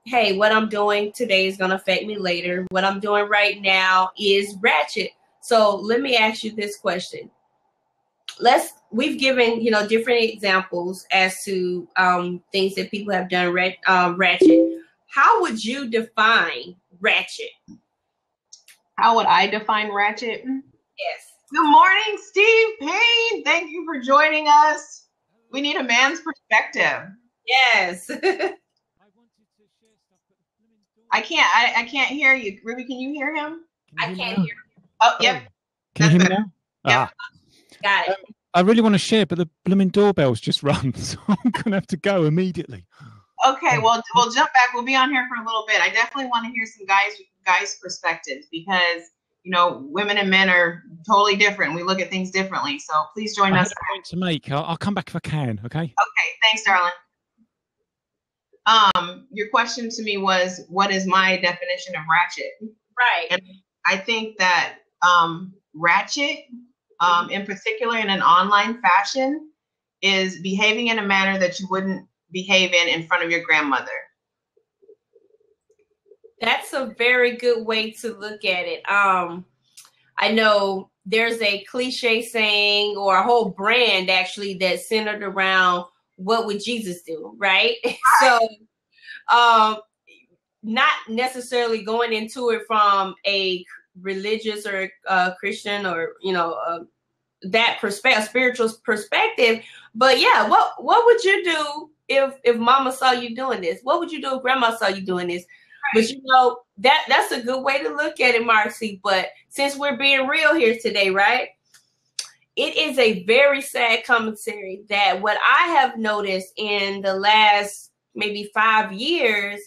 hey, what I'm doing today is going to affect me later. What I'm doing right now is ratchet. So let me ask you this question. We've given, different examples as to things that people have done ratchet. How would you define ratchet? How would I define ratchet? Yes. Good morning, Steve Payne. Thank you for joining us. We need a man's perspective. Yes. I can't hear you. Ruby, can you hear him? I can't hear him. Oh, yep. Can you hear me now? Yep. Got it. I really want to share, but the blooming doorbell's just rung, so I'm going to have to go immediately. Okay, well, we'll jump back. We'll be on here for a little bit. I definitely want to hear some guys' perspectives because, women and men are totally different. We look at things differently. So please join us. I have a point to make. I'll come back if I can, okay? Okay, thanks, darling. Your question to me was, what is my definition of ratchet? Right. And I think that ratchet, in particular in an online fashion, is behaving in a manner that you wouldn't behave in front of your grandmother. That's a very good way to look at it. I know there's a cliche saying or a whole brand actually that's centered around what would Jesus do, right? So not necessarily going into it from a religious or Christian or, that perspective, spiritual perspective. But yeah, what would you do if mama saw you doing this? What would you do if grandma saw you doing this? Right. But that's a good way to look at it, Marcy. But since we're being real here today, right? It is a very sad commentary that what I have noticed in the last maybe 5 years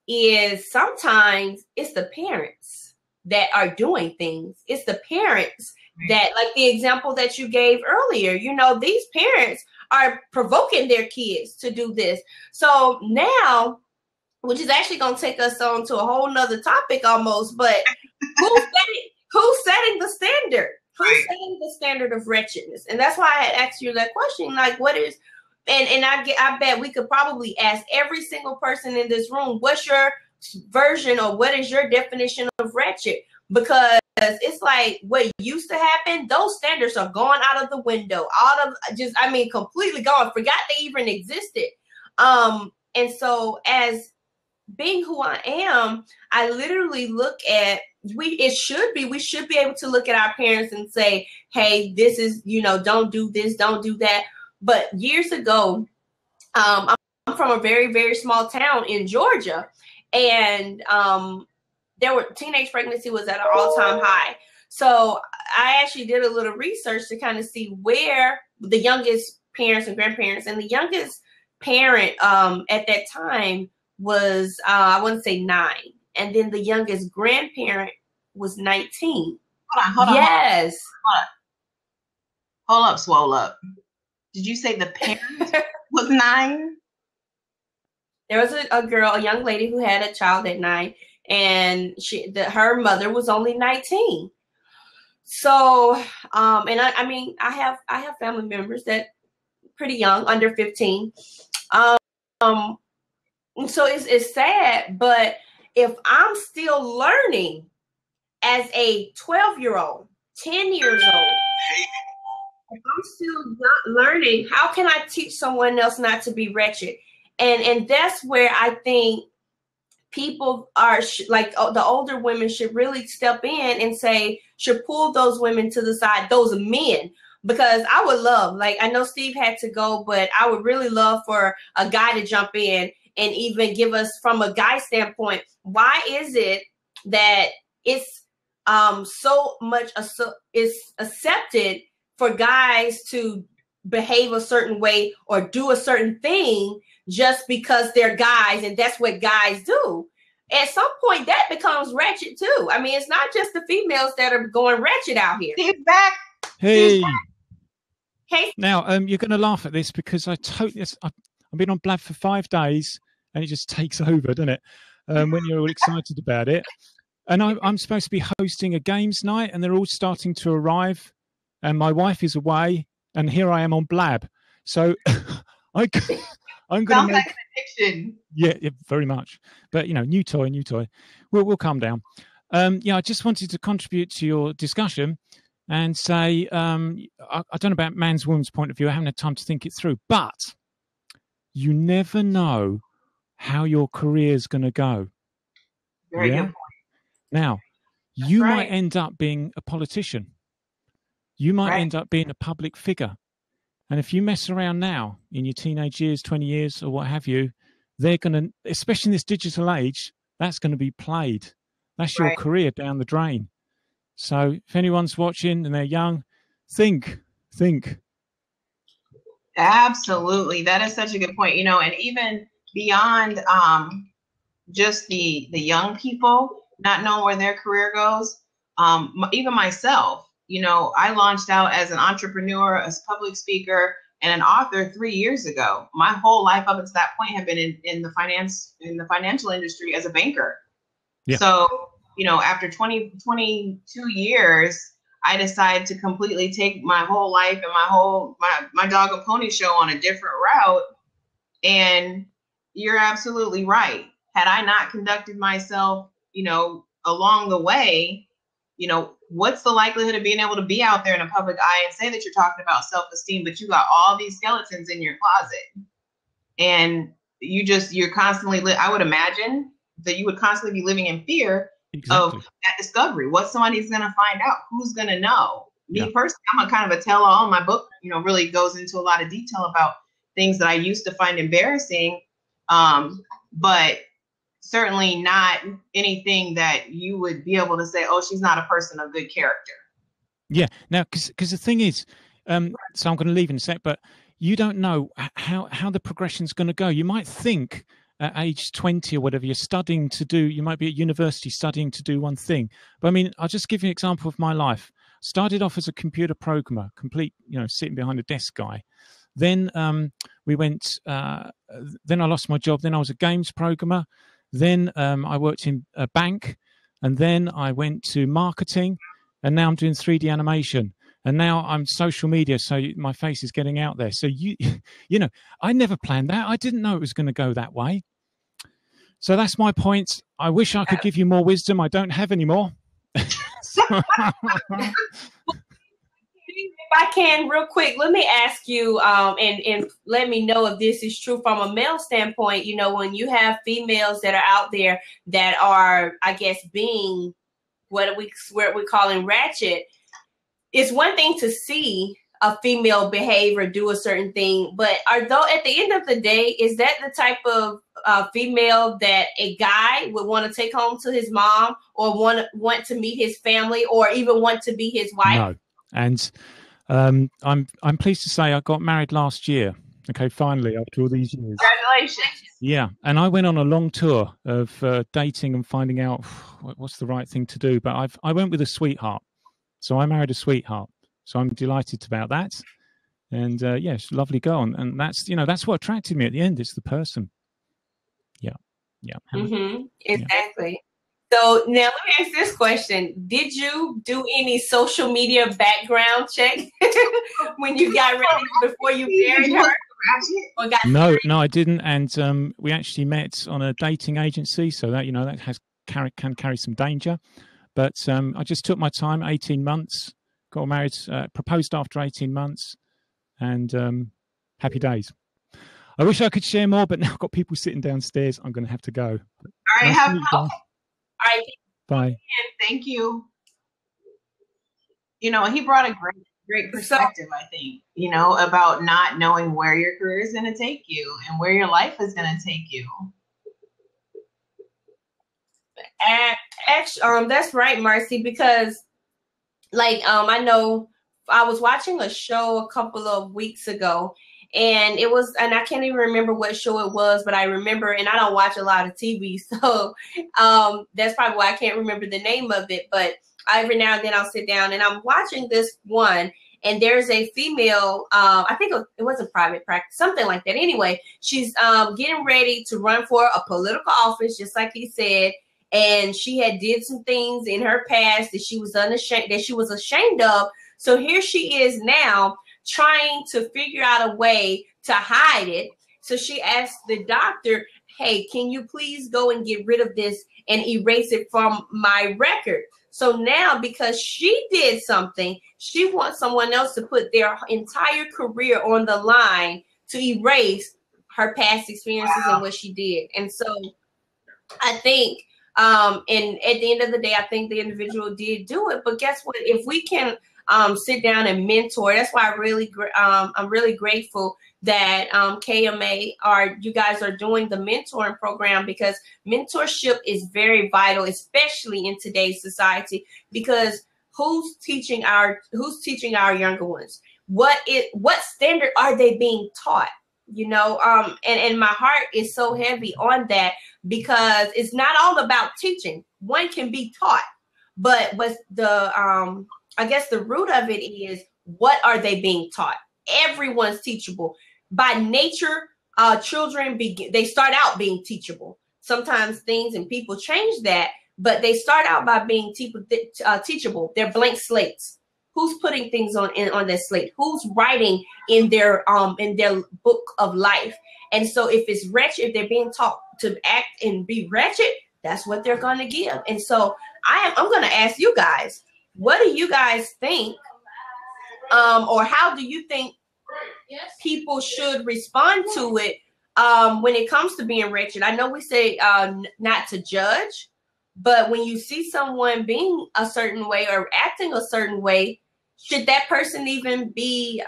is sometimes it's the parents that are doing things. It's the parents that, like the example that you gave earlier, these parents are provoking their kids to do this. So now, which is actually going to take us on to a whole nother topic almost, but who's setting the standard? Who's setting the standard of wretchedness? And that's why I had asked you that question. Like, what is, and I bet we could probably ask every single person in this room, what's your version or what is your definition of wretched? Because it's like what used to happen, those standards are gone out of the window, completely gone, forgot they even existed. And so as being who I am, I literally look at, we should be able to look at our parents and say, hey, this is, don't do this, don't do that. But years ago, I'm from a very, very small town in Georgia, and teenage pregnancy was at an all-time high. So I actually did a little research to kind of see where the youngest parents and grandparents, and the youngest parent at that time was, I want to say 9. And then the youngest grandparent was 19. Hold on. Yes. Hold up, swole up. Did you say the parent was 9? There was a young lady who had a child at 9, and her mother was only 19. So, and I have family members that pretty young, under 15. So it's sad, but if I'm still learning as a 12-year-old, 10 years old, if I'm still not learning, how can I teach someone else not to be wretched? And that's where I think people are the older women should really step in and should pull those women to the side, those men, because I would love, I know Steve had to go, but I would really love for a guy to jump in and even give us, from a guy standpoint, why is it that it's so much it's accepted for guys to behave a certain way or do a certain thing just because they're guys and that's what guys do? At some point, that becomes wretched too. I mean, it's not just the females that are going wretched out here. Steve's back. Hey. Steve's back. Hey. Now, you're going to laugh at this because I've been on Blab for 5 days and it just takes over, doesn't it? When you're all excited about it. And I'm supposed to be hosting a games night and they're all starting to arrive. And my wife is away and here I am on Blab. So I I'm going to make like an addiction. Yeah, very much. But new toy. We'll calm down. I just wanted to contribute to your discussion and say I don't know about man's woman's point of view. I haven't had time to think it through, but you never know how your career is going to go. Very good point. Now, you might end up being a politician. You might end up being a public figure. And if you mess around now in your teenage years, 20 years or what have you, they're going to, especially in this digital age, that's going to be played. That's your career down the drain. So if anyone's watching and they're young, think. Absolutely. That is such a good point. And even beyond just the young people not knowing where their career goes, even myself, I launched out as an entrepreneur, as a public speaker, and an author 3 years ago. My whole life up until that point had been in the financial industry as a banker. Yeah. So, after 22 years, I decided to completely take my whole life and my dog and pony show on a different route. And you're absolutely right. Had I not conducted myself, along the way, what's the likelihood of being able to be out there in a public eye and say that you're talking about self-esteem, but you got all these skeletons in your closet, and you're constantly, I would imagine that you would constantly be living in fear of that discovery. What somebody's going to find out, who's going to know. Me personally, I'm a kind of a tell-all. My book, really goes into a lot of detail about things that I used to find embarrassing, but certainly not anything that you would be able to say, oh, she's not a person of good character. Yeah. Now, because the thing is, so I'm going to leave in a sec, but you don't know how the progression's going to go. You might think at age 20 or whatever, you might be at university studying to do one thing. But I mean, I'll just give you an example of my life. Started off as a computer programmer, sitting behind a desk guy. Then then I lost my job. Then I was a games programmer. Then I worked in a bank, and then I went to marketing, and now I'm doing 3D animation, and now I'm social media, so my face is getting out there. So I never planned that. I didn't know it was going to go that way. So that's my point. I wish I could give you more wisdom. I don't have any more. If I can, real quick, let me ask you, and let me know if this is true from a male standpoint. When you have females that are out there that are, I guess, being what we're calling ratchet, it's one thing to see a female behave or do a certain thing, but at the end of the day, is that the type of female that a guy would want to take home to his mom, or want to meet his family, or even want to be his wife? No, and I'm pleased to say I got married last year. Okay, finally, after all these years. Congratulations. Yeah, and I went on a long tour of dating and finding out what's the right thing to do. But I went with a sweetheart, so I married a sweetheart. So I'm delighted about that. And she's a lovely girl, and that's what attracted me at the end. It's the person. Yeah. Mm-hmm. Exactly. Yeah. So now let me ask this question. Did you do any social media background check when you got ready before you married her? No, I didn't. And we actually met on a dating agency. So that, that can carry some danger. But I just took my time, 18 months, got married, proposed after 18 months, and happy days. I wish I could share more, but now I've got people sitting downstairs. I'm going to have to go. All right, have fun. All right. Bye. Thank you. He brought a great perspective, I think, about not knowing where your career is going to take you and where your life is going to take you. Actually, that's right, Marcy, because I know I was watching a show a couple of weeks ago, and I can't even remember what show it was, but I remember, and I don't watch a lot of TV, so that's probably why I can't remember the name of it, but every now and then I'll sit down and I'm watching this one, and there's a female, I think it was a private practice, something like that. Anyway, she's getting ready to run for a political office, just like he said, and she had did some things in her past that she was ashamed of. So here she is now trying to figure out a way to hide it. So she asked the doctor, hey, can you please go and get rid of this and erase it from my record? So now, because she did something, she wants someone else to put their entire career on the line to erase her past experiences and what she did. And so I think, and at the end of the day, I think the individual did do it. But guess what? If we can sit down and mentor, that's why I'm really grateful that KMA you guys are doing the mentoring program, because mentorship is very vital, especially in today's society, because who's teaching our younger ones? What standard are they being taught? You know, and my heart is so heavy on that, because it's not all about teaching. One can be taught, but the I guess the root of it is, what are they being taught? Everyone's teachable. By nature, children they start out being teachable. Sometimes things and people change that, but they start out by being teachable. They're blank slates. Who's putting things on their slate? Who's writing in their book of life? And so if it's wretched, if they're being taught to act and be wretched, that's what they're going to give. And so I'm going to ask you guys, what do you guys think, or how do you think people should respond to it when it comes to being wretched? I know we say not to judge, but when you see someone being a certain way or acting a certain way, should that person even be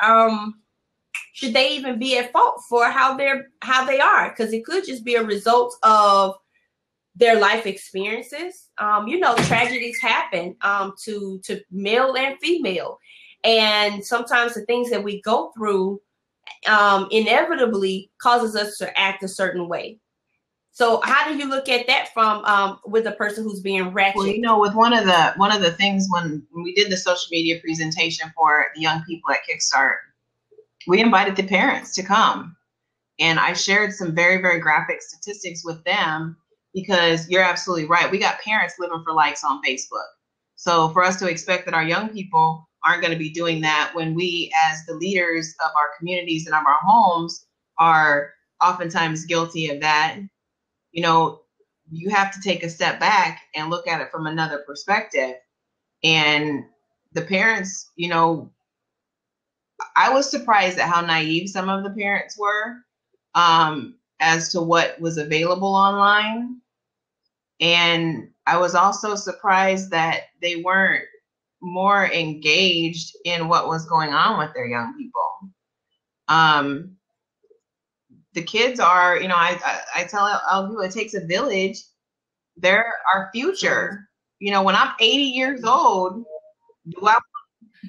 should they even be at fault for how they are? Because it could just be a result of their life experiences. You know, tragedies happen to male and female, and sometimes the things that we go through inevitably causes us to act a certain way. So how do you look at that from with a person who's being wretched? Well, you know, with one of the things when we did the social media presentation for the young people at Kickstart, we invited the parents to come, and I shared some very, very graphic statistics with them, because you're absolutely right. We got parents living for likes on Facebook. So for us to expect that our young people aren't going to be doing that, when we, as the leaders of our communities and of our homes, are oftentimes guilty of that, you know, you have to take a step back and look at it from another perspective. And the parents, you know, I was surprised at how naive some of the parents were as to what was available online. And I was also surprised that they weren't more engaged in what was going on with their young people. The kids are, you know, I tell all people, it takes a village. They're our future. You know, when I'm 80 years old, do I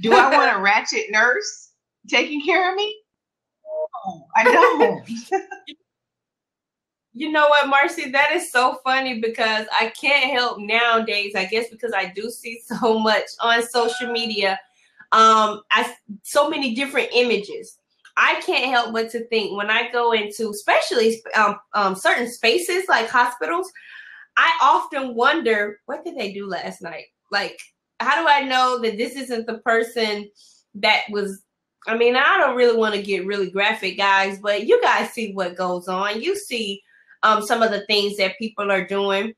want a ratchet nurse taking care of me? No, I don't. You know what, Marcy? That is so funny, because I can't help nowadays, I guess because I do see so much on social media, so many different images. I can't help but to think, when I go into especially certain spaces like hospitals, I often wonder, what did they do last night? Like, how do I know that this isn't the person that was, I mean, I don't really want to get really graphic, guys, but you guys see what goes on. You see some of the things that people are doing.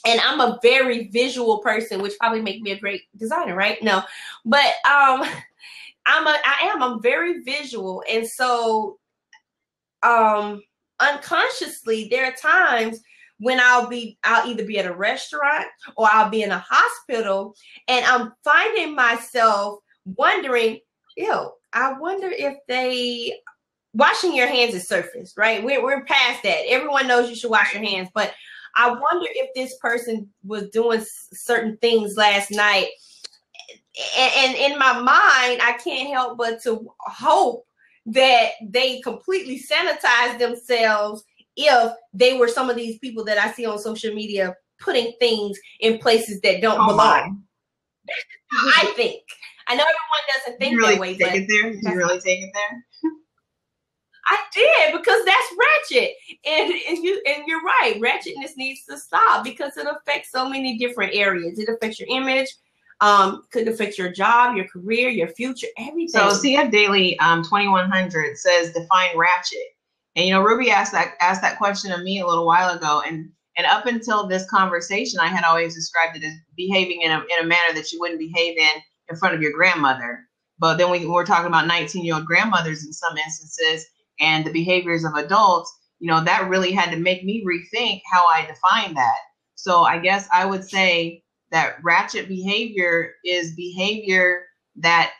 And I'm a very visual person, which probably make me a great designer, right? No, but I'm very visual. And so unconsciously, there are times when I'll either be at a restaurant or I'll be in a hospital, and I'm finding myself wondering, I wonder if washing your hands is surface, right? We're past that. Everyone knows you should wash your hands, but I wonder if this person was doing certain things last night. And in my mind, I can't help but to hope that they completely sanitize themselves if they were some of these people that I see on social media putting things in places that don't belong. I think. I know everyone doesn't think that way. Did you really take it there? I did, because that's ratchet, and you're right. Ratchetness needs to stop, because it affects so many different areas. It affects your image, could affect your job, your career, your future, everything. So CF Daily 2100 says define ratchet. And Ruby asked that question of me a little while ago, and up until this conversation, I had always described it as behaving in a manner that you wouldn't behave in front of your grandmother. But then we were talking about 19-year-old grandmothers in some instances and the behaviors of adults, that really had to make me rethink how I define that. So I guess I would say that ratchet behavior is behavior that,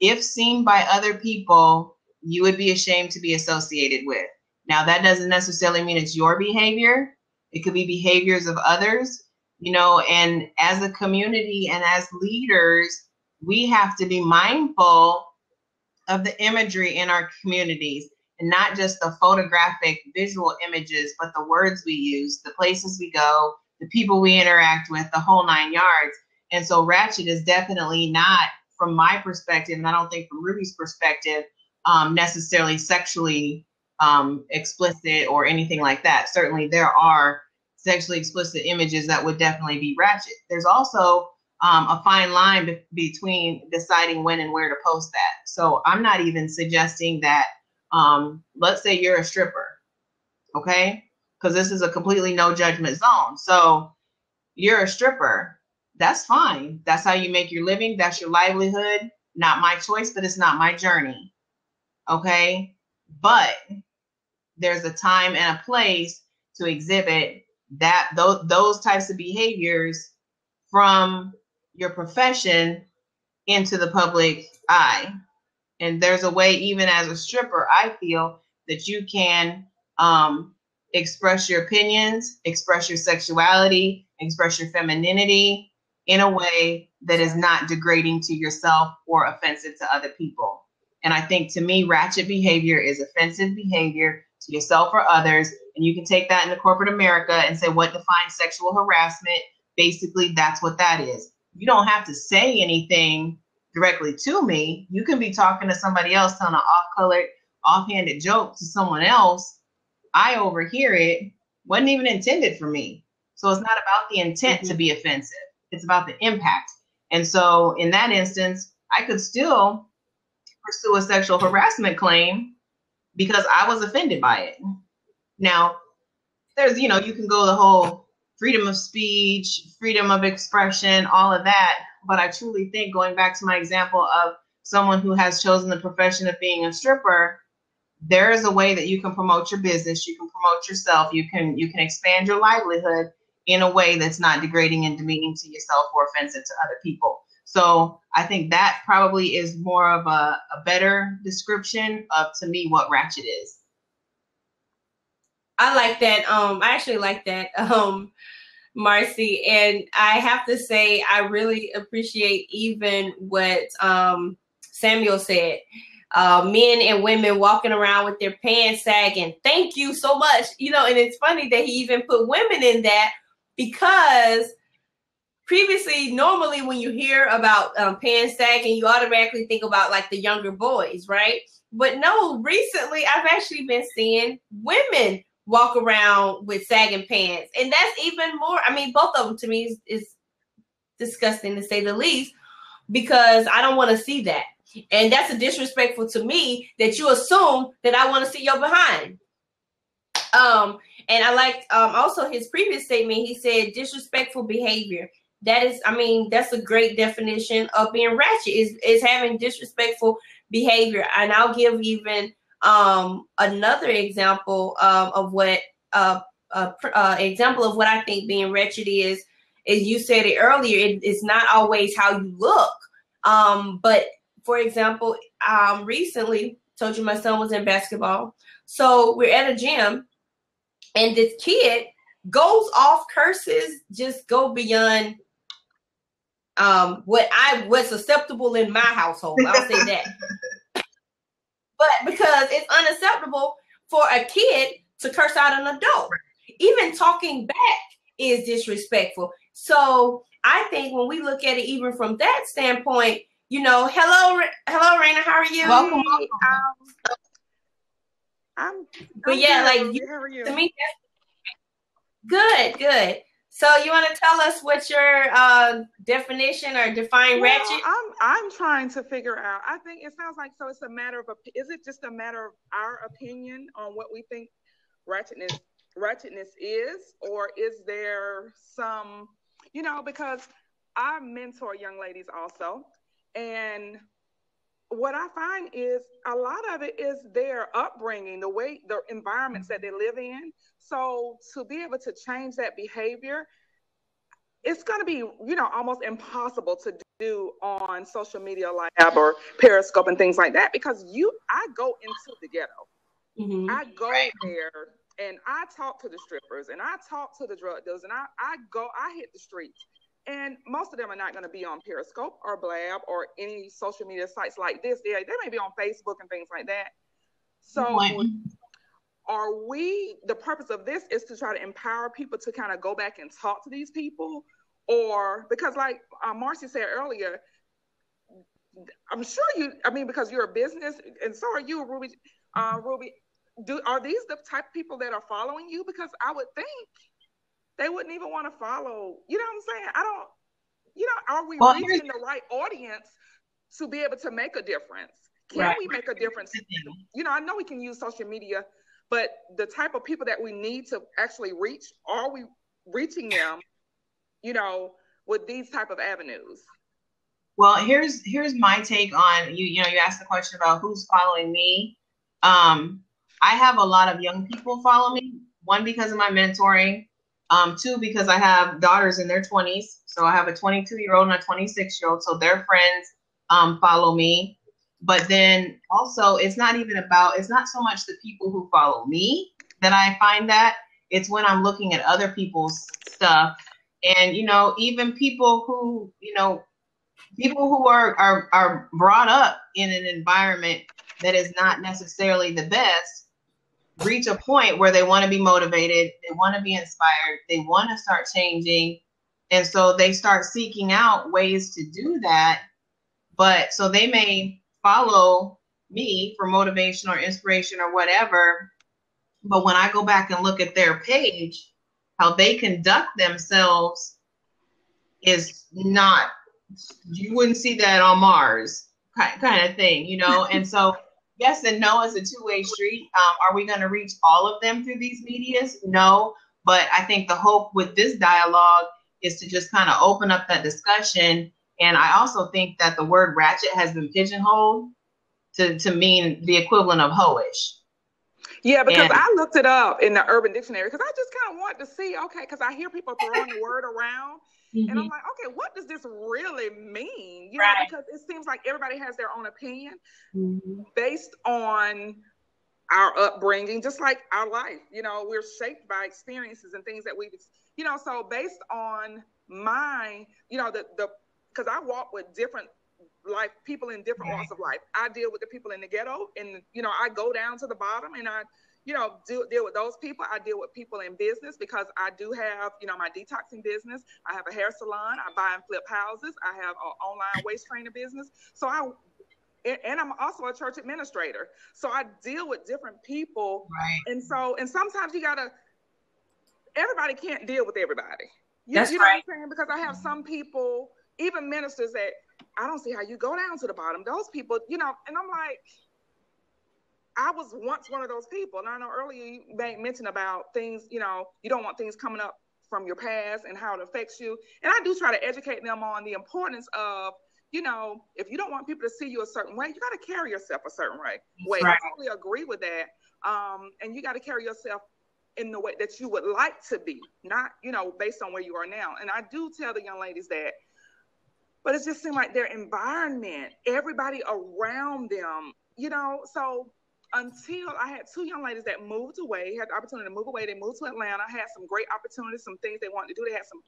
if seen by other people, you would be ashamed to be associated with. Now, that doesn't necessarily mean it's your behavior. It could be behaviors of others, and as a community and as leaders, we have to be mindful of the imagery in our communities, and not just the photographic visual images, but the words we use, the places we go, the people we interact with, the whole 9 yards. And so ratchet is definitely not, from my perspective, and I don't think from Ruby's perspective, necessarily sexually explicit or anything like that. Certainly there are sexually explicit images that would definitely be ratchet. There's also a fine line between deciding when and where to post that. So I'm not even suggesting that, let's say you're a stripper, okay? Because this is a completely no judgment zone. So you're a stripper, that's fine. That's how you make your living. That's your livelihood. Not my choice, but it's not my journey, okay? But there's a time and a place to exhibit those types of behaviors from your profession into the public eye. And there's a way, even as a stripper, I feel that you can express your opinions, express your sexuality, express your femininity in a way that is not degrading to yourself or offensive to other people. And I think, to me, ratchet behavior is offensive behavior to yourself or others. And you can take that into corporate America and say, what defines sexual harassment? Basically, that's what that is. You don't have to say anything directly to me. You can be talking to somebody else, telling an off-colored, offhanded joke to someone else. I overhear it. Wasn't even intended for me. So it's not about the intent to be offensive. It's about the impact. And so in that instance, I could still pursue a sexual harassment claim because I was offended by it. Now, there's, you can go the whole freedom of speech, freedom of expression, all of that. But I truly think, going back to my example of someone who has chosen the profession of being a stripper, there is a way that you can promote your business, you can promote yourself, you can expand your livelihood in a way that's not degrading and demeaning to yourself or offensive to other people. So I think that probably is more of a better description of, to me, what ratchet is. I like that. I actually like that, Marcy. And I have to say, I really appreciate even what Samuel said. Men and women walking around with their pants sagging. Thank you so much. And it's funny that he even put women in that, because previously, normally when you hear about pants sagging, you automatically think about like the younger boys, right? But no, recently I've actually been seeing women walk around with sagging pants. And that's even more, both of them to me is disgusting, to say the least, because I don't want to see that. And that's disrespectful to me that you assume that I want to see your behind. And I liked also his previous statement. He said disrespectful behavior. That is, that's a great definition of being ratchet, is having disrespectful behavior. And I'll give even another example of what example of what I think being wretched is you said it earlier. It's not always how you look. But for example, recently told you my son was in basketball. So we're at a gym and this kid goes off curses, just go beyond what's acceptable in my household. I'll say that. But because it's unacceptable for a kid to curse out an adult. Even talking back is disrespectful. So I think when we look at it even from that standpoint, hello, Raina, how are you? Welcome. But yeah, like, how are you? To me, good. So you want to tell us what your definition or define ratchet? I'm trying to figure out. I think it sounds like, so it's a matter of, is it just a matter of our opinion on what we think ratchetness is, or is there some, because I mentor young ladies also, and what I find is a lot of it is their upbringing, the environments that they live in. So to be able to change that behavior, it's going to be, almost impossible to do on social media like or Periscope and things like that, because I go into the ghetto. Mm-hmm. I go there and I talk to the strippers and I talk to the drug dealers and I hit the streets. And most of them are not going to be on Periscope or Blab or any social media sites like this. They may be on Facebook and things like that. So the purpose of this is to try to empower people to kind of go back and talk to these people? Or because like Marcy said earlier, I'm sure because you're a business and so are you, Ruby. Ruby, are these the type of people that are following you? Because I would think they wouldn't even want to follow, you know what I'm saying? Are we reaching the right audience to be able to make a difference? Can we make a difference? I know we can use social media, but the type of people that we need to actually reach, are we reaching them, with these type of avenues? Well, here's my take on, you asked the question about who's following me. I have a lot of young people follow me, one, because of my mentoring. Two, because I have daughters in their 20s. So I have a 22-year-old and a 26-year-old. So their friends follow me. But then also, it's not so much the people who follow me that I find that. It's when I'm looking at other people's stuff. And, even people who are brought up in an environment that is not necessarily the best, reach a point where they want to be motivated, they want to be inspired, they want to start changing. And so they start seeking out ways to do that. But so they may follow me for motivation or inspiration or whatever. But when I go back and look at their page, how they conduct themselves is not, you wouldn't see that on Mars kind of thing, And so yes and no is a two-way street. Are we going to reach all of them through these medias? No. But I think the hope with this dialogue is to just kind of open up that discussion. And I also think that the word ratchet has been pigeonholed to mean the equivalent of hoish. Yeah, because I looked it up in the Urban Dictionary because I just kind of wanted to see, because I hear people throwing the word around. Mm-hmm. And I'm like, okay, what does this really mean? Because it seems like everybody has their own opinion based on our upbringing, just like our life. We're shaped by experiences and things that we've, so based on my, because I walk with different people in different walks of life. I deal with the people in the ghetto and, I go down to the bottom and I, deal with those people. I deal with people in business because I do have, my detoxing business. I have a hair salon. I buy and flip houses. I have an online waist trainer business. And I'm also a church administrator. So I deal with different people. Right. And sometimes everybody can't deal with everybody. You know what I'm saying? Because I have some people, even ministers, that I don't see how you go down to the bottom. Those people, and I'm like, I was once one of those people. And I know earlier you made mention about things, you don't want things coming up from your past and how it affects you. And I do try to educate them on the importance of, if you don't want people to see you a certain way, you got to carry yourself a certain way. Right. I totally agree with that. And you got to carry yourself in the way that you would like to be, not, based on where you are now. And I do tell the young ladies that, but it just seemed like their environment, everybody around them, so until I had two young ladies that moved away, had the opportunity to move away. They moved to Atlanta, had some great opportunities, some things they wanted to do. They had some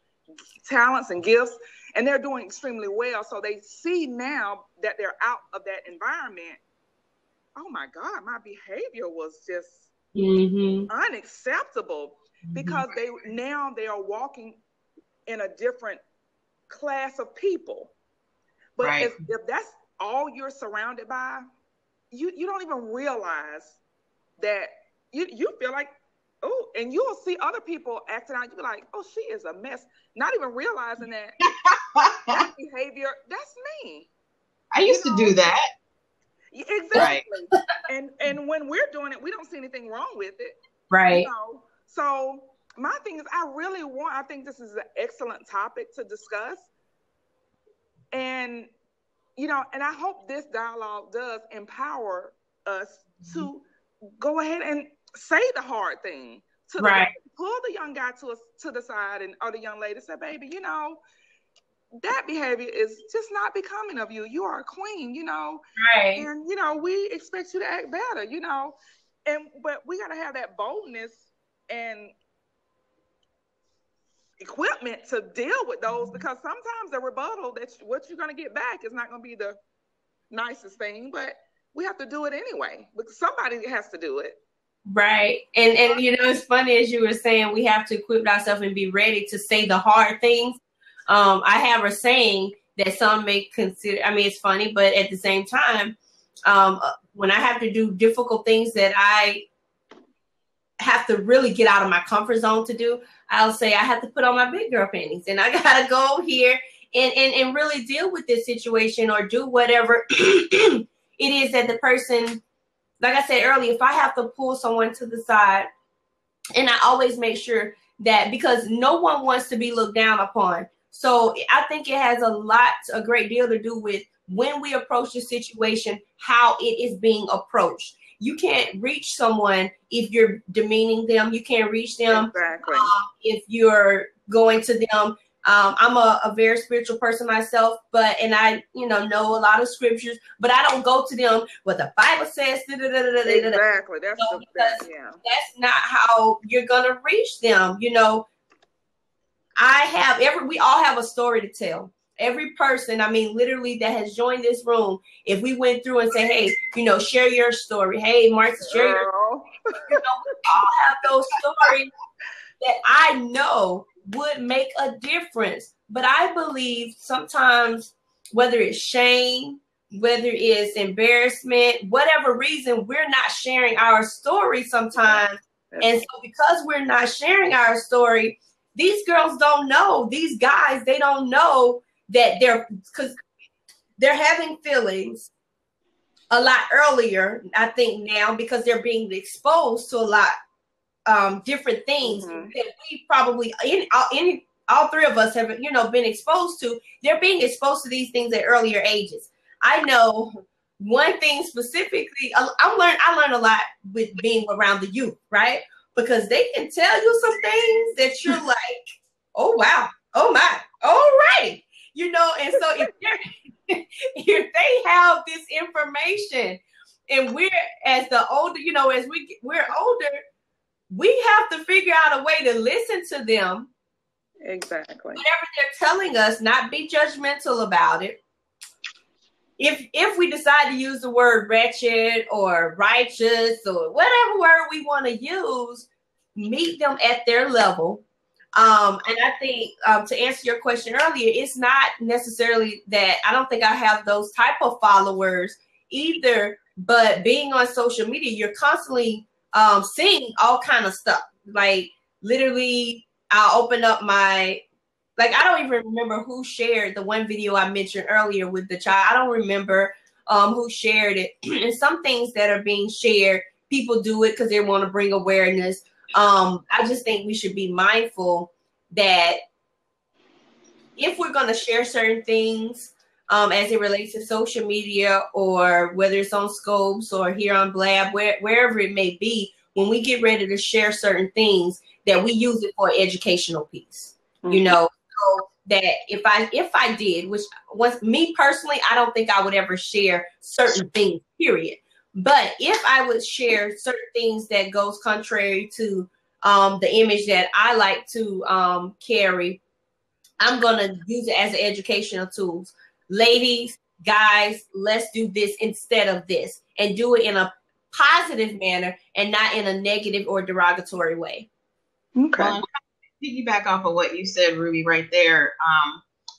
talents and gifts, and they're doing extremely well. So they see now that they're out of that environment. Oh my God, my behavior was just unacceptable because they are walking in a different class of people. But if that's all you're surrounded by, you don't even realize that you feel like oh, and you'll see other people acting out. You'll be like, oh, she is a mess. Not even realizing that that behavior, that's me. I used to do that. Exactly. Right. And when we're doing it, we don't see anything wrong with it. Right. You know? So my thing is, I think this is an excellent topic to discuss. And, you know, and I hope this dialogue does empower us to go ahead and say the hard thing. Pull the young guy to the side or the young lady, say, baby, you know, that behavior is just not becoming of you. You are a queen, you know. Right. And, you know, we expect you to act better, you know. But we got to have that boldness and equipment to deal with those, because sometimes the rebuttal, that's what you're going to get back, is not going to be the nicest thing, but we have to do it anyway. Because somebody has to do it. Right. And you know, it's funny, as you were saying, we have to equip ourselves and be ready to say the hard things. I have a saying that some may consider, I mean, it's funny, but at the same time, when I have to do difficult things that I have to really get out of my comfort zone to do, I'll say I have to put on my big girl panties and I got to go here and really deal with this situation or do whatever it is that the person, like I said earlier, if I have to pull someone to the side, and I always make sure that, because no one wants to be looked down upon. So I think it has a great deal to do with when we approach the situation, how it is being approached. You can't reach someone if you're demeaning them. You can't reach them if you're going to them. I'm a very spiritual person myself, and I, you know a lot of scriptures, but I don't go to them what the Bible says. Exactly. That's not how you're gonna reach them. You know, we all have a story to tell. Every person, I mean, literally, that has joined this room, if we went through and say, hey, you know, share your story. Hey, Martha, share your story. You know, we all have those stories that I know would make a difference. But I believe sometimes, whether it's shame, whether it's embarrassment, whatever reason, we're not sharing our story sometimes. And so because we're not sharing our story, these girls don't know, these guys, they don't know that because they're having feelings a lot earlier, I think now, because they're being exposed to a lot different things that we probably, all three of us have, you know, been exposed to. They're being exposed to these things at earlier ages. I know one thing specifically, I learned a lot with being around the youth, right? Because they can tell you some things that you're like, oh, wow. Oh, my. All right. You know, and so if they have this information and we're, as the older, you know, as we're older, we have to figure out a way to listen to them. Exactly. Whatever they're telling us, not be judgmental about it. If we decide to use the word wretched or righteous or whatever word we want to use, meet them at their level. And I think to answer your question earlier, it's not necessarily that I don't think I have those type of followers either, but being on social media, you're constantly seeing all kind of stuff. Like literally, I'll open up I don't even remember who shared the one video I mentioned earlier with the child. I don't remember who shared it. And some things that are being shared, people do it because they want to bring awareness. I just think we should be mindful that if we're going to share certain things as it relates to social media, or whether it's on Scopes or here on Blab, wherever it may be, when we get ready to share certain things, that we use it for educational piece, you know, so that if I did, which was me personally, I don't think I would ever share certain things, period. But if I would share certain things that goes contrary to the image that I like to carry, I'm going to use it as an educational tool. Ladies, guys, let's do this instead of this, and do it in a positive manner and not in a negative or derogatory way. Okay. Well, piggyback off of what you said, Ruby, right there.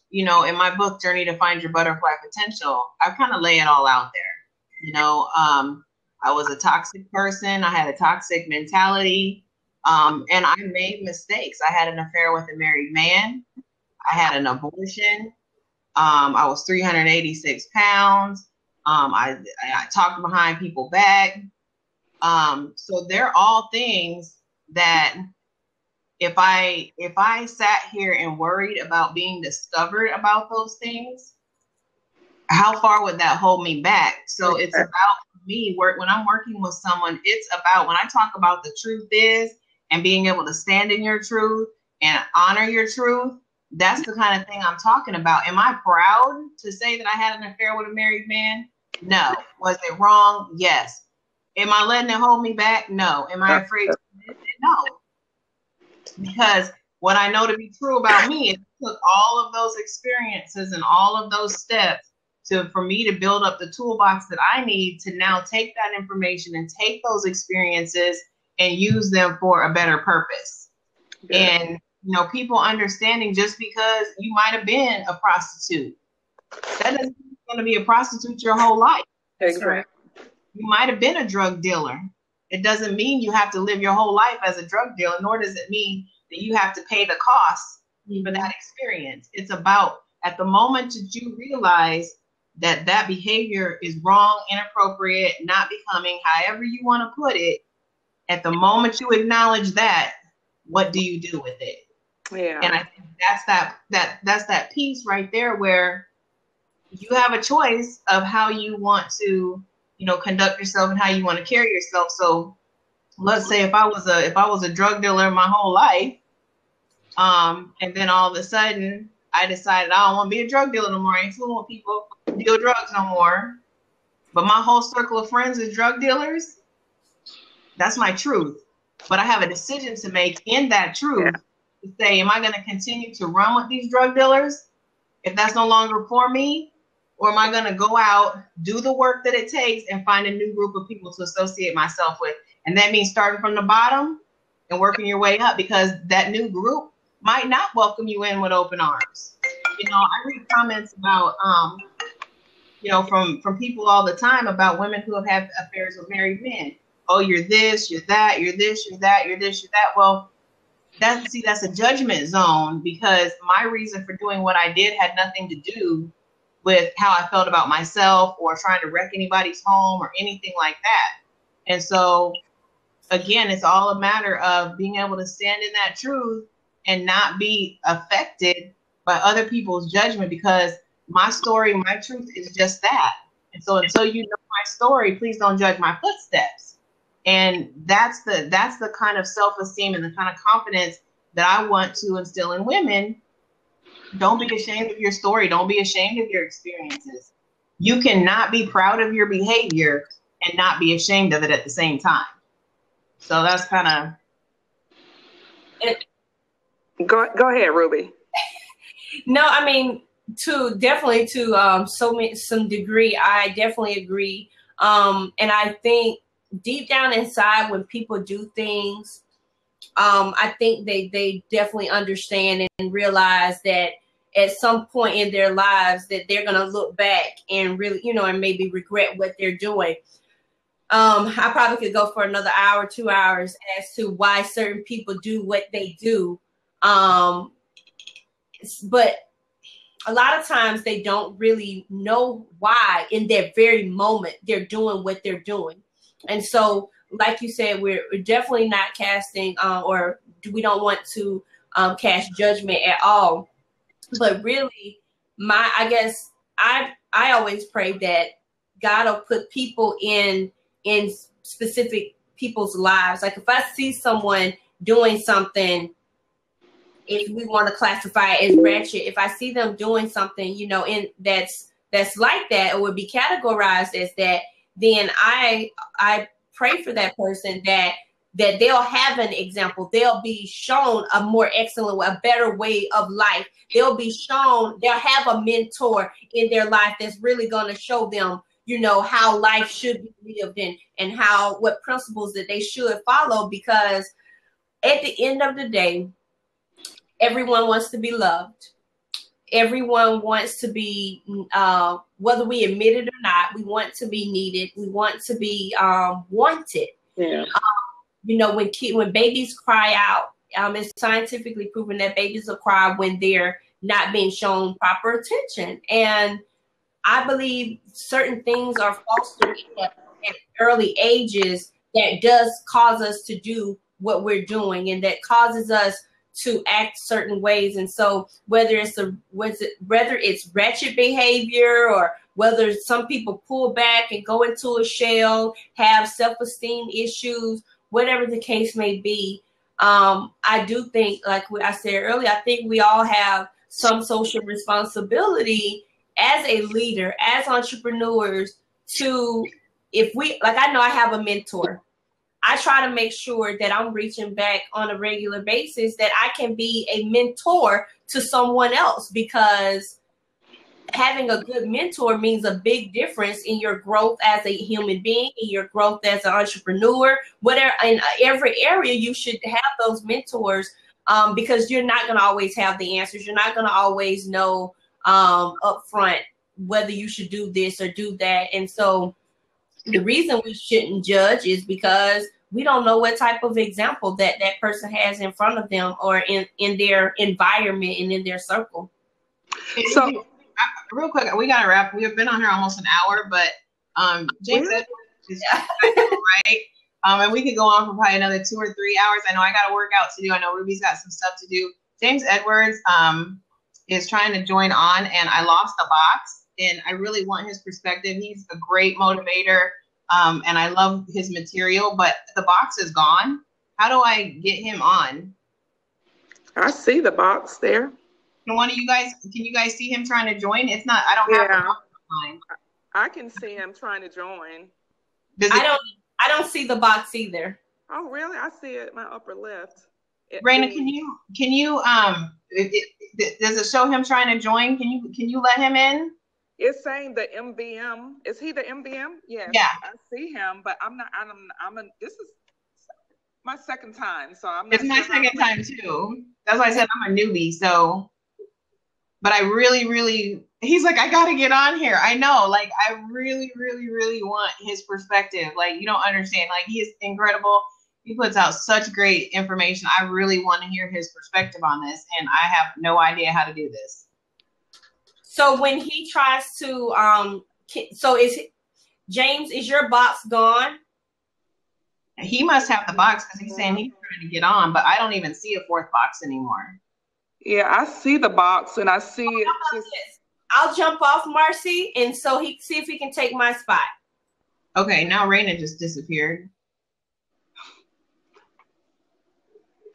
You know, in my book, Journey to Find Your Butterfly Potential, I kind of lay it all out there. You know, I was a toxic person. I had a toxic mentality. And I made mistakes. I had an affair with a married man. I had an abortion. I was 386 pounds. I talked behind people's back. So they're all things that if I sat here and worried about being discovered about those things, how far would that hold me back? So it's about me when I'm working with someone, it's about when I talk about the truth is and being able to stand in your truth and honor your truth. That's the kind of thing I'm talking about. Am I proud to say that I had an affair with a married man? No. Was it wrong? Yes. Am I letting it hold me back? No. Am I afraid to admit it? No. Because what I know to be true about me is it took all of those experiences and all of those steps for me to build up the toolbox that I need to now take that information and take those experiences and use them for a better purpose. Yeah. And, people understanding just because you might have been a prostitute, that doesn't mean you're going to be a prostitute your whole life. Exactly. You might have been a drug dealer. It doesn't mean you have to live your whole life as a drug dealer, nor does it mean that you have to pay the cost for that experience. It's about at the moment that you realize that behavior is wrong, inappropriate, not becoming, however you want to put it, at the moment you acknowledge that, what do you do with it? Yeah. And I think that's that piece right there where you have a choice of how you want to, conduct yourself and how you want to carry yourself. So let's say if I was a drug dealer my whole life, and then all of a sudden I decided I don't want to be a drug dealer no more. I ain't fooling with people who deal drugs no more. But my whole circle of friends is drug dealers. That's my truth. But I have a decision to make in that truth to say, am I going to continue to run with these drug dealers if that's no longer for me? Or am I going to go out, do the work that it takes, and find a new group of people to associate myself with? And that means starting from the bottom and working your way up, because that new group might not welcome you in with open arms. I read comments about, from people all the time about women who have had affairs with married men. Oh, you're this, you're that, you're this, you're that, you're this, you're that. Well, that's a judgment zone, because my reason for doing what I did had nothing to do with how I felt about myself or trying to wreck anybody's home or anything like that. And so, again, it's all a matter of being able to stand in that truth and not be affected by other people's judgment, because my story, my truth is just that. And so until you know my story, please don't judge my footsteps. And that's the kind of self-esteem and the kind of confidence that I want to instill in women. Don't be ashamed of your story. Don't be ashamed of your experiences. You cannot be proud of your behavior and not be ashamed of it at the same time. So that's kind of. Go ahead, Ruby. No, I mean, some degree, I definitely agree. And I think deep down inside, when people do things, I think they definitely understand and realize that at some point in their lives that they're going to look back and really, and maybe regret what they're doing. I probably could go for another hour, 2 hours as to why certain people do what they do. But a lot of times they don't really know why in that very moment they're doing what they're doing. And so, like you said, we're definitely not casting or we don't want to cast judgment at all. But really, I guess I always pray that God will put people in specific people's lives. Like if I see someone doing something, if we want to classify it as ratchet, if I see them doing something, in that's like that, or would be categorized as that, then I pray for that person that they'll have an example. They'll be shown a more excellent, a better way of life. They'll have a mentor in their life that's really going to show them, how life should be lived and what principles that they should follow. Because at the end of the day, everyone wants to be loved. Everyone wants to be, whether we admit it or not, we want to be needed. We want to be wanted. Yeah. you know, when babies cry out, it's scientifically proven that babies will cry when they're not being shown proper attention. And I believe certain things are fostered at early ages that does cause us to do what we're doing, and that causes us to act certain ways. And so whether it's wretched behavior, or whether some people pull back and go into a shell, have self-esteem issues, whatever the case may be, I do think, like I said earlier, I think we all have some social responsibility as a leader, as entrepreneurs, to, if we, like, I know I have a mentor. I try to make sure that I'm reaching back on a regular basis, that I can be a mentor to someone else, because having a good mentor means a big difference in your growth as a human being, in your growth as an entrepreneur, whatever. In every area, you should have those mentors, because you're not going to always have the answers. You're not going to always know upfront whether you should do this or do that. And so the reason we shouldn't judge is because we don't know what type of example that person has in front of them, or in their environment and in their circle. So real quick, we got to wrap. We have been on here almost an hour, but James Edwards is right. And we could go on for probably another 2 or 3 hours. I know I got a workout to do. I know Ruby's got some stuff to do. James Edwards is trying to join on, and I lost the box, and I really want his perspective. He's a great motivator, and I love his material, but the box is gone. How do I get him on? I see the box there. Can one of you guys, can you guys see him trying to join? It's not, I don't have the box online. I can see him trying to join. I don't see the box either. Oh, really? I see it in my upper left. Raina, can you does it show him trying to join? Can you let him in? It's saying the MVM. Is he the MVM? Yes. Yeah. I see him, but I'm not. This is my second time, so I'm not. It's my second time too. That's why I said I'm a newbie. So, but I really, he's like, I gotta get on here. I know, like, I really want his perspective. Like, you don't understand. Like, he is incredible. He puts out such great information. I really want to hear his perspective on this, and I have no idea how to do this. So when he tries to, James, is your box gone? He must have the box, because he's saying he's trying to get on, but I don't even see a fourth box anymore. Yeah, I see the box, and I see it. I'll jump off, Marcy, and so see if he can take my spot. Okay, now Raina just disappeared.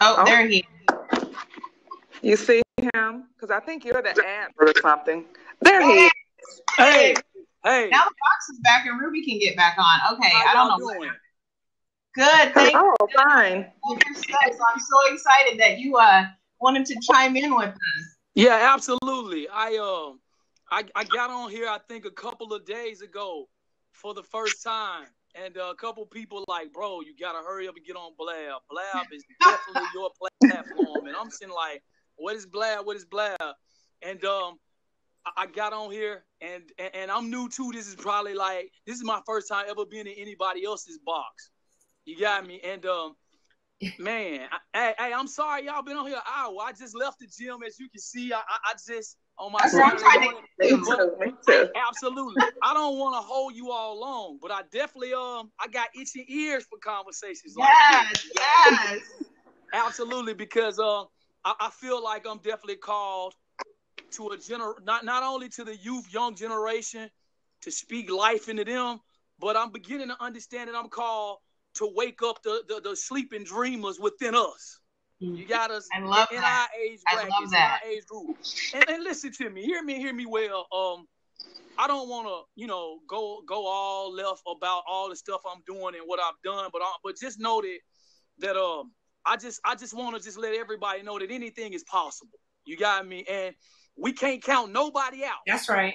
Oh, there he is. You see him? Because I think you're the ad or something. There he is. Hey. Now the box is back and Ruby can get back on. Okay, I don't know. Doing? Good, thank you. Oh, fine. So I'm so excited that you wanted to chime in with us. Yeah, absolutely. I got on here, I think, a couple of days ago for the first time. And a couple people like, bro, you got to hurry up and get on Blab. Blab is definitely your platform. And I'm saying, like, what is Blab? What is Blab? And I got on here, and I'm new, too. This is my first time ever being in anybody else's box. You got me? And, man, I'm sorry y'all been on here an hour. I just left the gym. As you can see, I just on my absolutely. I don't want to hold you all long, but I definitely I got itching ears for conversations like this. Yes. Absolutely, because I feel like I'm definitely called to a not only to the young generation to speak life into them, but I'm beginning to understand that I'm called to wake up the sleeping dreamers within us. You got us in our age brackets, in our age group. And listen to me, hear me well. I don't want to, go all left about all the stuff I'm doing and what I've done, but just know that I just want to just let everybody know that anything is possible. You got me, and we can't count nobody out. That's right.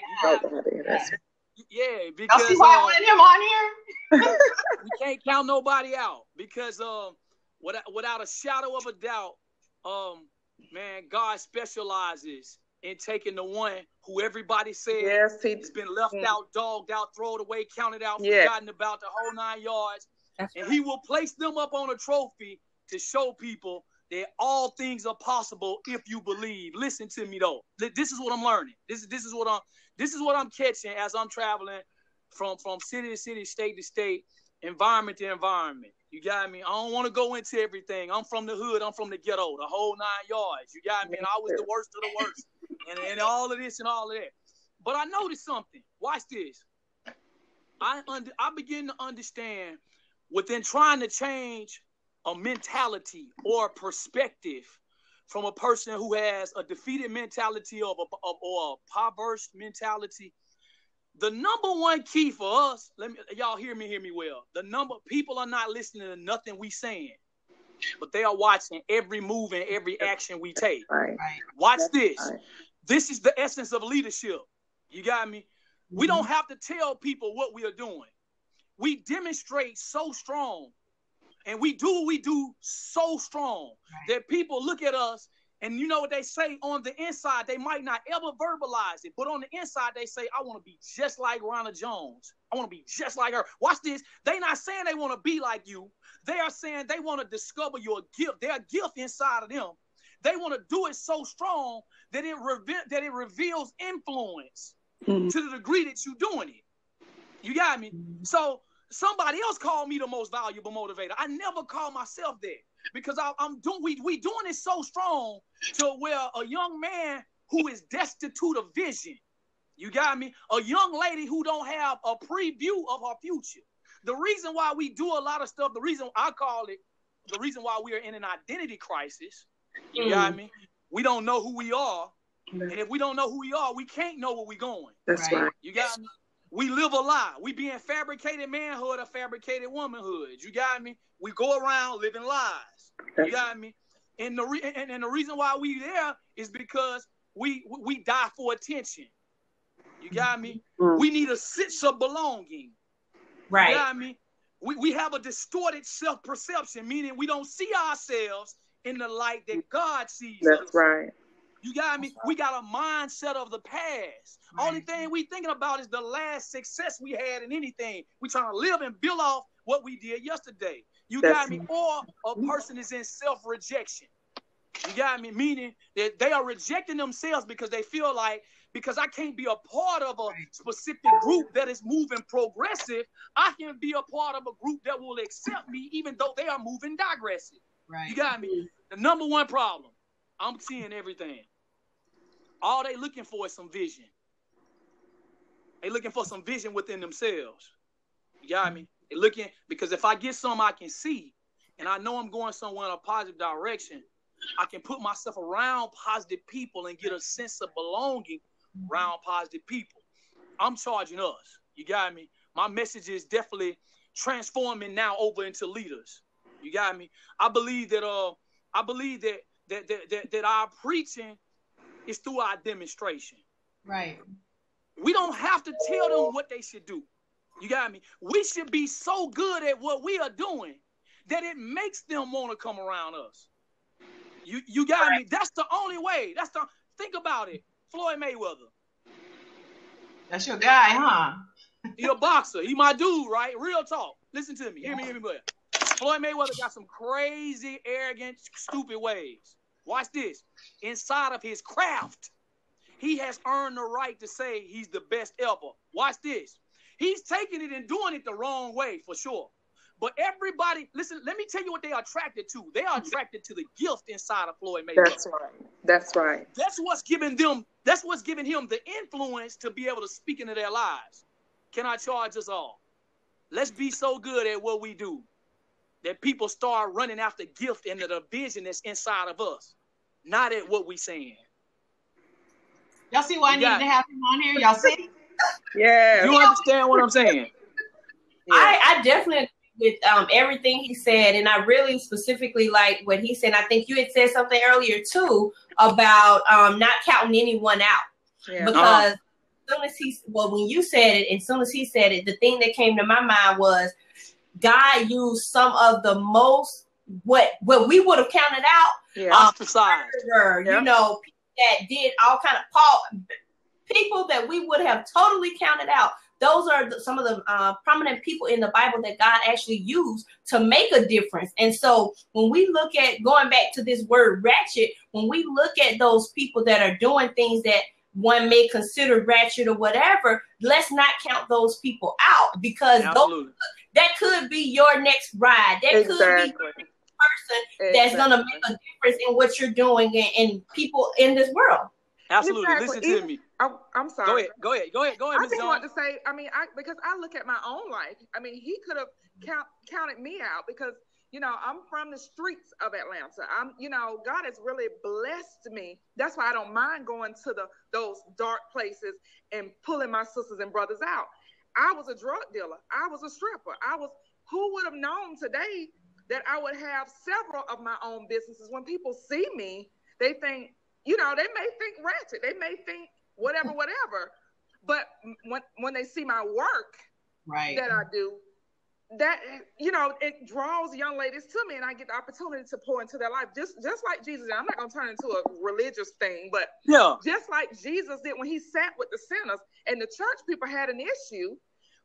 Yeah, because y'all see why I wanted him on here. We can't count nobody out because without a shadow of a doubt, man, God specializes in taking the one who everybody says has been left out, dogged out, thrown away, counted out, forgotten about, the whole 9 yards. That's and right. he will place them up on a trophy to show people that all things are possible if you believe. Listen to me though. This is what I'm learning. This is what I'm catching as I'm traveling from city to city, state to state, environment to environment. You got me? I don't want to go into everything. I'm from the hood. I'm from the ghetto, the whole 9 yards. You got me? And I was the worst of the worst. And all of this and all of that. But I noticed something. Watch this. I begin to understand within trying to change a mentality or a perspective from a person who has a defeated mentality or a perverse mentality. The number one key for us, y'all hear me well. People are not listening to nothing we saying, but they are watching every move and every action we take. Right. Watch this. Right. This is the essence of leadership. You got me? Mm-hmm. We don't have to tell people what we are doing. We demonstrate so strong, and we do what we do so strong that people look at us. And you know what they say on the inside? They might not ever verbalize it, but on the inside, they say, I want to be just like Ronna Jones. I want to be just like her. Watch this. They're not saying they want to be like you. They are saying they want to discover your gift, their gift inside of them. They want to do it so strong that it reveals influence to the degree that you're doing it. You got me? So somebody else called me the most valuable motivator. I never call myself that. Because we doing it so strong to where a young man who is destitute of vision, you got me? A young lady who don't have a preview of her future. The reason why we do a lot of stuff, the reason why we are in an identity crisis, you got me? We don't know who we are. And if we don't know who we are, we can't know where we're going. That's right. You got me? We live a lie. We being fabricated manhood or fabricated womanhood. You got me? We go around living lies. You got me? And the reason why we there is because we die for attention. You got me? We need a sense of belonging. Right. You got me? We have a distorted self-perception, meaning we don't see ourselves in the light that God sees us. That's right. You got me? We got a mindset of the past. Right. Only thing we thinking about is the last success we had in anything. We trying to live and build off what we did yesterday. You got me? Or a person is in self-rejection. You got me? Meaning that they are rejecting themselves because they feel like, because I can't be a part of a specific group that is moving progressive, I can be a part of a group that will accept me even though they are moving digressive. Right. You got me? The number one problem, I'm seeing everything. All they looking for is some vision. They looking for some vision within themselves. You got me? They looking, because if I get some I can see, and I know I'm going somewhere in a positive direction, I can put myself around positive people and get a sense of belonging around positive people. I'm charging us. You got me? My message is definitely transforming now over into leaders. You got me? I believe that that our preaching is through our demonstration. Right. We don't have to tell them what they should do. You got me? We should be so good at what we are doing that it makes them want to come around us. You got me? That's the only way. Think about it. Floyd Mayweather. That's your guy, huh? He a boxer. He my dude, right? Real talk. Listen to me. Hear me, but Floyd Mayweather got some crazy, arrogant, stupid ways. Watch this. Inside of his craft, he has earned the right to say he's the best ever. Watch this. He's taking it and doing it the wrong way, for sure. But everybody, listen, let me tell you what they are attracted to. They are attracted to the gift inside of Floyd Mayweather. That's right. That's right. That's what's giving him the influence to be able to speak into their lives. Can I charge us all? Let's be so good at what we do that people start running after gift and the vision that's inside of us, not at what we saying. Y'all see why I needed to have him on here? Y'all see? Yeah. You understand what I'm saying? Yeah. I definitely agree with everything he said, and I really specifically like what he said. I think you had said something earlier too about not counting anyone out. Yeah. Because as soon as when you said it, as soon as he said it, the thing that came to my mind was God used some of the most what we would have counted out, ostracized. You know, that did all kind of people that we would have totally counted out. those are some of the prominent people in the Bible that God actually used to make a difference. And so when we look at, going back to this word ratchet, when we look at those people that are doing things that one may consider ratchet or whatever, let's not count those people out, because that could be your next ride. That could be your next person that's going to make a difference in what you're doing and people in this world. Absolutely. Listen to me. I'm sorry. Go ahead. I just want to say, I mean, because I look at my own life. I mean, he could have counted me out, because, you know, I'm from the streets of Atlanta. You know, God has really blessed me. That's why I don't mind going to those dark places and pulling my sisters and brothers out. I was a drug dealer. I was a stripper. Who would have known today that I would have several of my own businesses? When people see me, they think, you know, they may think ratchet. They may think whatever. But when they see my work that I do, that, you know, it draws young ladies to me, and I get the opportunity to pour into their life. Just like Jesus. I'm not going to turn into a religious thing, but just like Jesus did when he sat with the sinners, and the church people had an issue.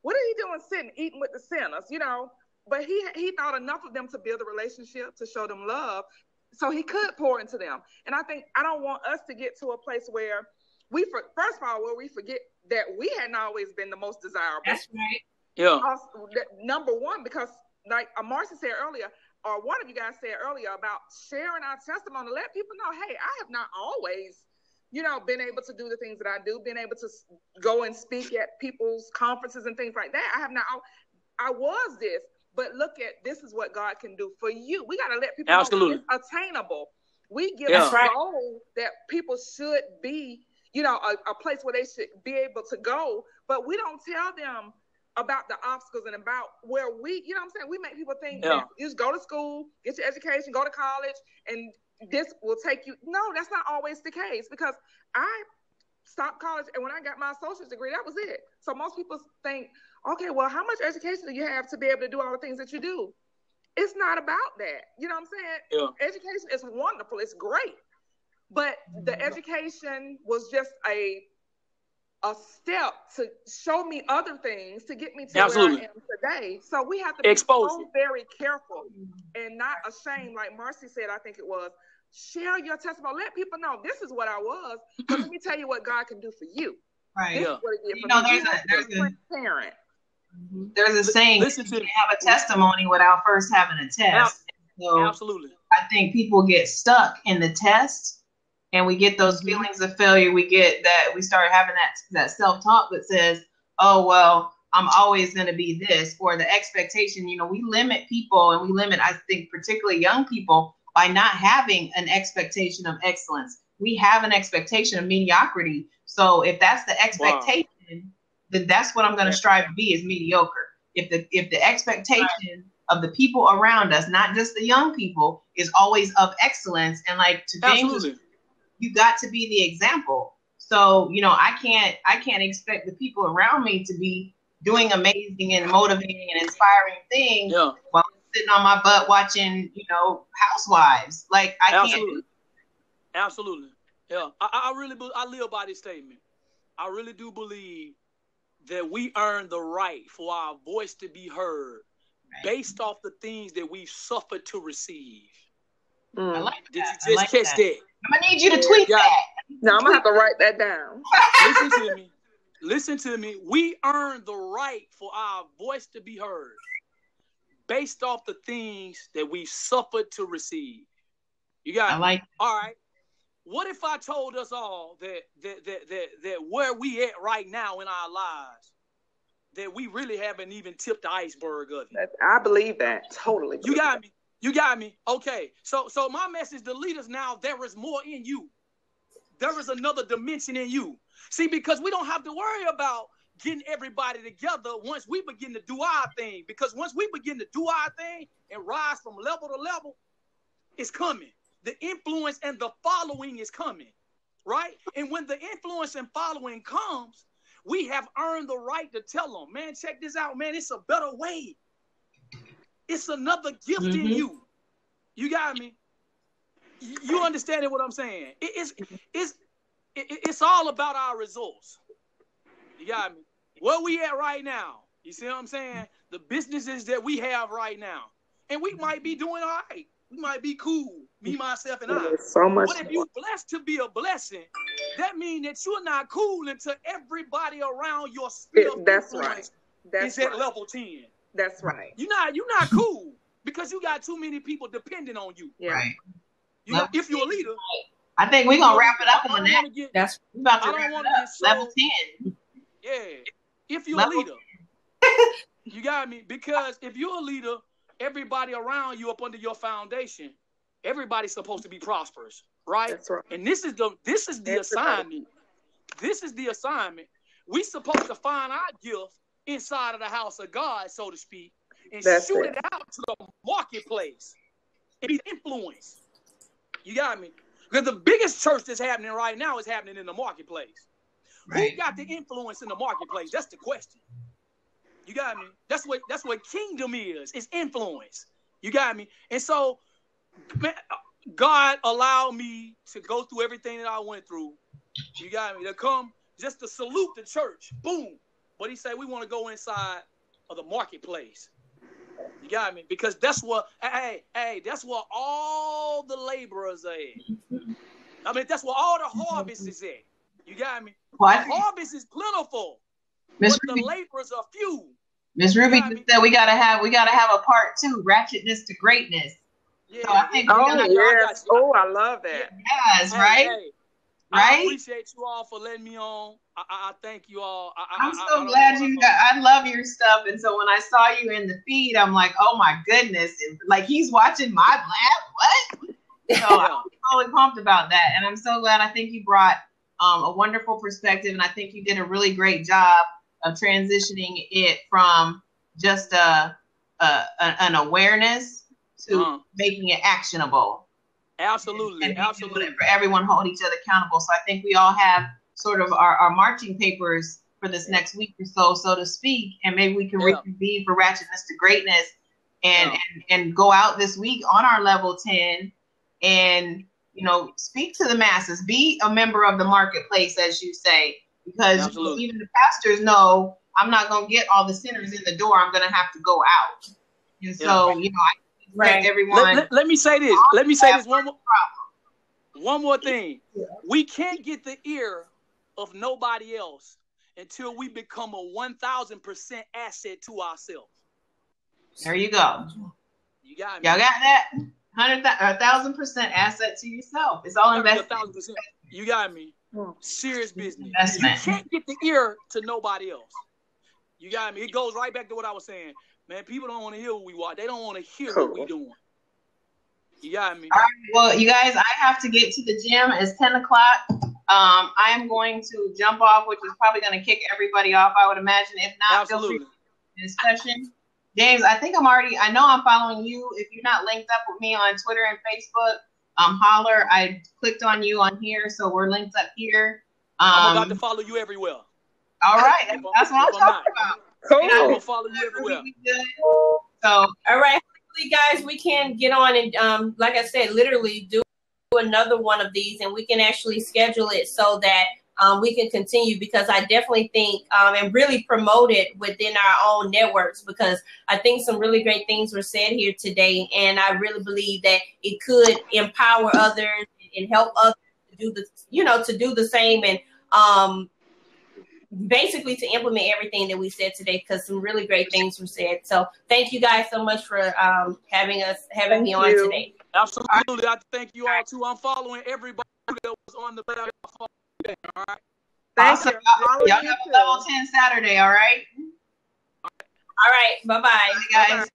What are he doing sitting, eating with the sinners, you know? But he thought enough of them to build a relationship, to show them love, so he could pour into them. And I don't want us to get to a place where first of all, we forget that we hadn't always been the most desirable. That's right. Yeah. Number one, because like Marcy said earlier, or one of you guys said earlier about sharing our testimony, let people know, hey, I have not always, you know, been able to do the things that I do, been able to go and speak at people's conferences and things like that. I was this. But look at, this is what God can do for you. We got to let people know it's attainable. We give a goal that people should be, you know, a place where they should be able to go. But we don't tell them about the obstacles and about where you know what I'm saying? We make people think that you just go to school, get your education, go to college, and this will take you. No, that's not always the case, because I stopped college, and when I got my associate's degree, that was it. So most people think, okay, well, how much education do you have to be able to do all the things that you do? It's not about that. You know what I'm saying? Yeah. Education is wonderful. It's great. But the education was just a step to show me other things to get me to where I am today. So we have to be so very careful and not ashamed. Like Marcy said, I think it was, share your testimony. Let people know this is what I was, but let me tell you what God can do for you. Right. This is what it did for me. There's a saying, you can't have a testimony without first having a test. So absolutely. I think people get stuck in the test, and we get those feelings of failure. We get that, we start having that self-talk that says, oh, well, I'm always going to be this, or the expectation. You know, we limit people, and we limit, I think, particularly young people, by not having an expectation of excellence. We have an expectation of mediocrity. So if that's the expectation, then that's what I'm going to strive to be, is mediocre. If the expectation of the people around us, not just the young people, is always of excellence, and like to James, you got to be the example. So, you know, I can't expect the people around me to be doing amazing and motivating and inspiring things while I'm sitting on my butt watching, you know, Housewives. Like, I can't do that. Absolutely. Yeah. I live by this statement. I really do believe that we earn the right for our voice to be heard based off the things that we've suffered to receive. I like that. Did you just catch that? I'm going to need you to tweet that. No, I'm going to have to write that down. Listen to me. We earn the right for our voice to be heard based off the things that we suffered to receive. You got it? Like all right. What if I told us all that where we at right now in our lives, that we really haven't even tipped the iceberg of it? I believe that. Totally. You got me. You got me. Okay. So my message to leaders now, there is more in you. There is another dimension in you. See, because we don't have to worry about getting everybody together once we begin to do our thing. Because once we begin to do our thing and rise from level to level, it's coming. The influence and the following is coming, right? And when the influence and following comes, we have earned the right to tell them, man, check this out, man. It's a better way. It's another gift in you. You got me? You understanding what I'm saying? It's all about our results. You got me? Where we at right now? You see what I'm saying? The businesses that we have right now. And we might be doing all right. We might be cool, me, myself, and I. There's so much. But if you're blessed to be a blessing, that means that you're not cool until everybody around your sphere of That's influence right. is at level 10. That's right. You're not cool because you got too many people depending on you. Yeah. Right. You know, if you're a leader. I think we're gonna wrap it up on that. We're about to wrap it up. Level 10. Yeah. If you're a leader. You got me? Because if you're a leader, everybody around you up under your foundation, everybody's supposed to be prosperous, right? That's right. And this is the assignment. This is the assignment. We supposed to find our gift inside of the house of God, so to speak, and shoot it out to the marketplace and be influenced. You got me? Because the biggest church that's happening right now is happening in the marketplace. Right. Who got the influence in the marketplace? That's the question. You got me? That's what kingdom is. It's influence. You got me? And so, man, God allowed me to go through everything that I went through. You got me? To come just to salute the church. Boom. But he said, we want to go inside of the marketplace. You got me? Because that's what, that's where all the laborers are at. I mean, that's where all the harvest is at. You got me? Well, the harvest is plentiful, but the laborers are few. Miss Ruby just said we gotta have a part 2, ratchetness to greatness. Yeah. So I think yes. Oh, I love that. Yes, right? Hey, right? I appreciate you all for letting me on. I thank you all. I'm so glad I love your stuff. And so when I saw you in the feed, I'm like, oh my goodness. Like he's watching my lab. What? So I'm totally pumped about that. And I'm so glad. I think you brought a wonderful perspective. And I think you did a really great job of transitioning it from just an awareness to making it actionable. Absolutely. And absolutely. For everyone hold each other accountable. So I think we all have sort of our marching papers for this next week or so to speak. And maybe we can reconvene for Ratchetness to Greatness and go out this week on our level 10 and, you know, speak to the masses, be a member of the marketplace, as you say, because even the pastors know I'm not going to get all the sinners in the door. I'm going to have to go out. And so, you know, I expect everyone. Let me say this. Let me say this one more thing. We can't get the ear of nobody else until we become a 1,000% asset to ourselves. There you go. You got me. Y'all got that? 1,000% asset to yourself. It's all invested. 1,000%. You got me. Serious business. Investment. You can't get the ear to nobody else. You got me. It goes right back to what I was saying. Man, people don't want to hear what we watch. They don't want to hear what we doing. You got me. All right. Well, you guys, I have to get to the gym. It's 10 o'clock. I am going to jump off, which is probably going to kick everybody off, I would imagine. If not, feel free to discussion. James, I know I'm following you. If you're not linked up with me on Twitter and Facebook, holler. I clicked on you on here, so we're linked up here. I'm about to follow you everywhere. All right. That's what I'm talking about. Cool. I'm going to follow you everywhere. So, all right. Hopefully, guys, we can get on and, like I said, literally do another one of these, and we can actually schedule it so that we can continue, because I definitely think and really promote it within our own networks, because I think some really great things were said here today. And I really believe that it could empower others and help others to do to do the same, and basically to implement everything that we said today, because some really great things were said. So thank you guys so much for having me on today. Absolutely. I thank you all too. I'm following everybody that was on the platform. All right. Awesome. Y'all have a level 10 Saturday, all right? All right. Bye-bye. Bye, guys.